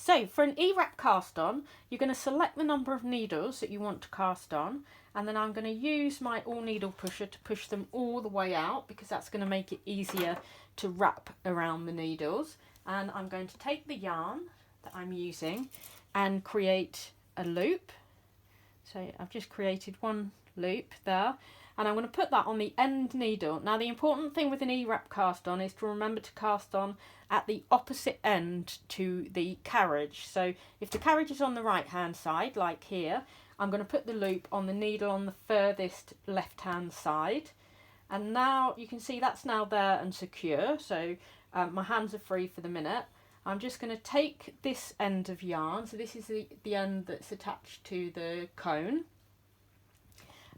So for an E-wrap cast on, you're going to select the number of needles that you want to cast on, and then I'm going to use my all needle pusher to push them all the way out, because that's going to make it easier to wrap around the needles. And I'm going to take the yarn that I'm using and create a loop. So I've just created one loop there, and I'm going to put that on the end needle. Now the important thing with an E-wrap cast on is to remember to cast on at the opposite end to the carriage. So if the carriage is on the right hand side, like here, I'm going to put the loop on the needle on the furthest left hand side. And now you can see that's now there and secure, so my hands are free for the minute. I'm just going to take this end of yarn, so this is the end that's attached to the cone.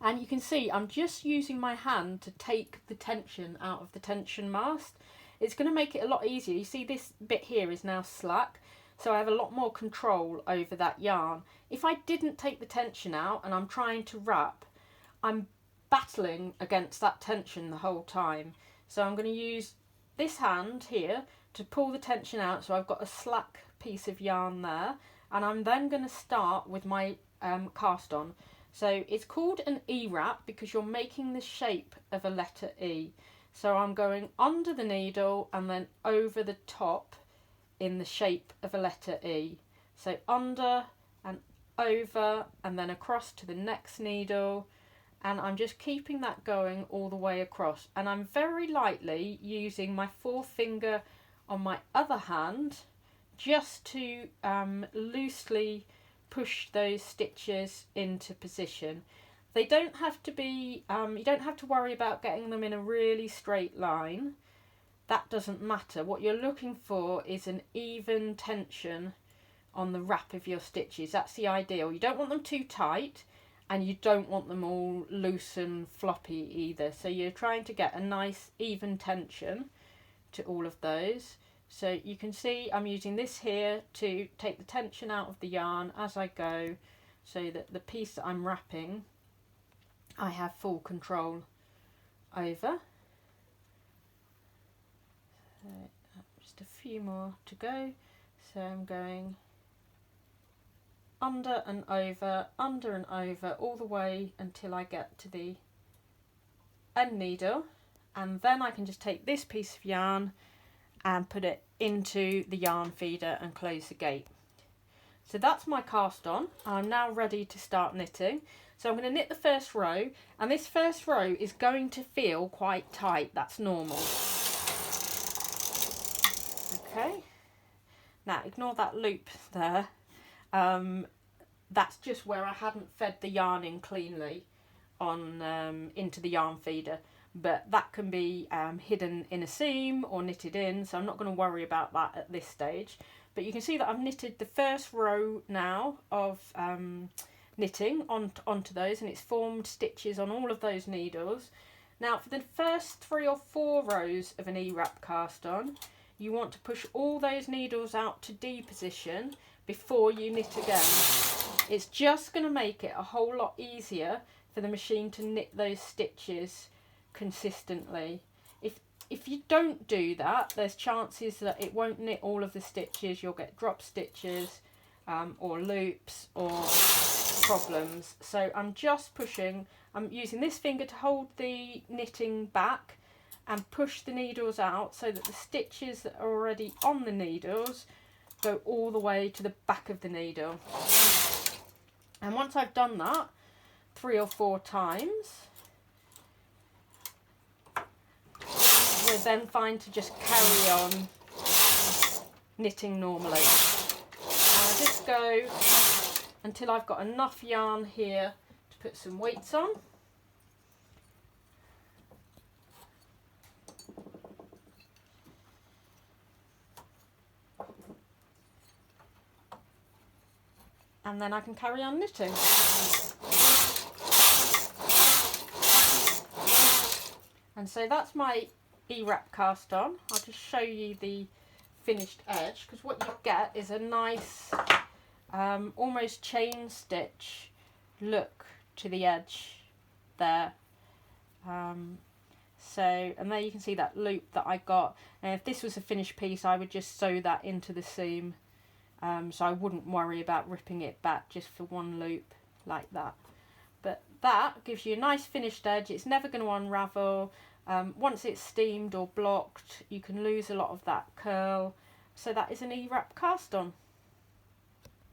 And you can see I'm just using my hand to take the tension out of the tension mast. It's going to make it a lot easier. You see this bit here is now slack, so I have a lot more control over that yarn. If I didn't take the tension out and I'm trying to wrap, I'm battling against that tension the whole time. So I'm going to use this hand here to pull the tension out, so I've got a slack piece of yarn there, and I'm then going to start with my cast on. So it's called an E-wrap because you're making the shape of a letter E. So I'm going under the needle and then over the top in the shape of a letter E. So under and over and then across to the next needle, and I'm just keeping that going all the way across. And I'm very lightly using my forefinger on my other hand just to loosely push those stitches into position. They don't have to be, you don't have to worry about getting them in a really straight line. That doesn't matter. What you're looking for is an even tension on the wrap of your stitches. That's the ideal. You don't want them too tight, and you don't want them all loose and floppy either. So you're trying to get a nice even tension to all of those. So you can see I'm using this here to take the tension out of the yarn as I go, so that the piece that I'm wrapping I have full control over. So just a few more to go. So I'm going under and over, all the way until I get to the end needle, and then I can just take this piece of yarn and put it into the yarn feeder and close the gate. So that's my cast on. I'm now ready to start knitting. So I'm going to knit the first row, and this first row is going to feel quite tight. That's normal. Okay, now ignore that loop there. That's just where I hadn't fed the yarn in cleanly on into the yarn feeder, but that can be hidden in a seam or knitted in, so I'm not going to worry about that at this stage. But you can see that I've knitted the first row now of knitting onto those, and it's formed stitches on all of those needles. Now for the first 3 or 4 rows of an E-wrap cast on, you want to push all those needles out to D position before you knit again. It's just going to make it a whole lot easier for the machine to knit those stitches consistently. If you don't do that, there's chances that it won't knit all of the stitches. You'll get drop stitches or loops or problems. So I'm just pushing, I'm using this finger to hold the knitting back and push the needles out so that the stitches that are already on the needles go all the way to the back of the needle. And once I've done that 3 or 4 times, we're then fine to just carry on knitting normally. And I'll just go until I've got enough yarn here to put some weights on. And then I can carry on knitting. And so that's my E-wrap cast on. I'll just show you the finished edge, because what you get is a nice almost chain stitch look to the edge there. So, and there you can see that loop that I got. And if this was a finished piece, I would just sew that into the seam So I wouldn't worry about ripping it back just for one loop like that. But that gives you a nice finished edge. It's never going to unravel. Once it's steamed or blocked, you can lose a lot of that curl. So that is an E-wrap cast on.